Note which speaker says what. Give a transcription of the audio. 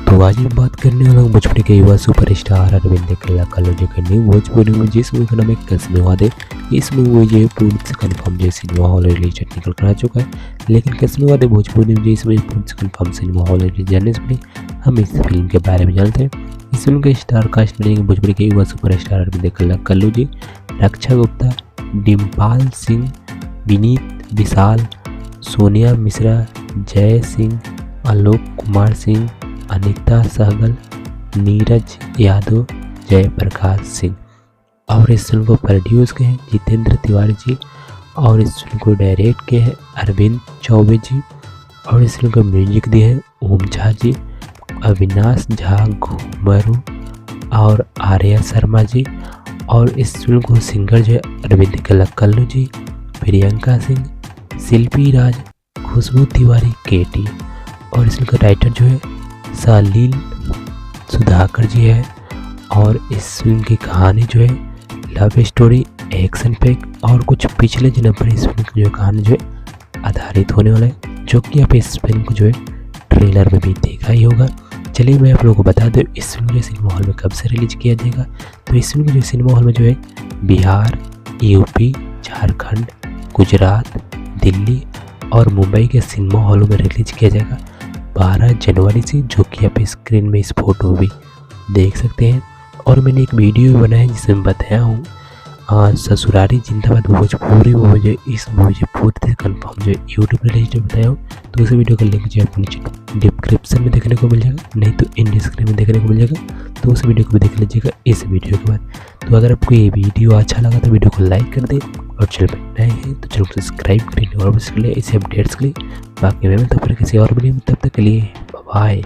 Speaker 1: तो आज हम बात करने वाला हूँ भोजपुरी के युवा सुपरस्टार अरविंद कलाकारों के न्यू भोजपुरी में जिस मूवी का नाम है कसमें वादे। इस मूवी जो है पूर्ण से कन्फर्म जो सिनेमा हॉल रिलीज निकल कर आ चुका है, लेकिन कसमें वादे भोजपुरी में जिसमें पूर्ण से कन्फर्म सिनेमा हॉल रिलीज जाने से पहले हम इस फिल्म के बारे में जानते हैं। इस फिल्म के स्टार कास्ट में भोजपुरी के युवा सुपरस्टार अरविंद कलाकारों जी, रक्षा गुप्ता, डिम्पल सिंह, विनीत विशाल, सोनिया मिश्रा, जय सिंह, आलोक कुमार सिंह, अनीता सहगल, नीरज यादव, जयप्रकाश सिंह। और इस फिल्म को प्रोड्यूस किए हैं जितेंद्र तिवारी जी, और इस फिल्म को डायरेक्ट किए हैं अरविंद चौबे जी, और इस फिल्म का म्यूजिक दिए हैं ओम झा जी, अविनाश झा घुमरू और आर्या शर्मा जी। और इस फिल्म को सिंगर जो है अरविंद कलाकारों जी, प्रियंका सिंह, शिल्पी राज, खुशबू तिवारी, केटी। और इस फिल्म का राइटर जो है सालील सुधाकर जी है। और इस फिल्म की कहानी जो है लव स्टोरी, एक्शन पैक और कुछ पिछले जन्म पर इस फिल्म की जो कहानी जो है आधारित होने वाला है, जो कि आप इस फिल्म को जो है ट्रेलर में भी देखा ही होगा। चलिए मैं आप लोगों को बता दूं इस फिल्म को सिनेमा हॉल में कब से रिलीज किया जाएगा। तो इस फिल्म को जो सिनेमा हॉल में जो है बिहार, यूपी, झारखंड, गुजरात, दिल्ली और मुंबई के सिनेमा हॉलों में रिलीज किया जाएगा 12 जनवरी से, जो कि आप स्क्रीन में इस फोटो भी देख सकते हैं। और मैंने एक वीडियो भी बनाया जिसमें बताया हूँ ससुरारी जिंदाबाद भोजपुरी मूवी जो इस मूवी जो पूरी से कन्फर्म जो यूट्यूब पर रिलीज बताया हूँ। तो उस वीडियो का लिंक जो आपको नीचे डिस्क्रिप्शन में देखने को मिल जाएगा, नहीं तो इन स्क्रीन में देखने को मिल जाएगा। तो उस वीडियो को भी देख लीजिएगा इस वीडियो के बाद। तो अगर आपको ये वीडियो अच्छा लगा तो वीडियो को लाइक कर दें, और चैनल पर नए हैं तो चैनल को सब्सक्राइब करें और इसके लिए इसे अपडेट्स के लिए। बाकी मैं तो फिर किसी और वीडियो में, तब तक के लिए बाय।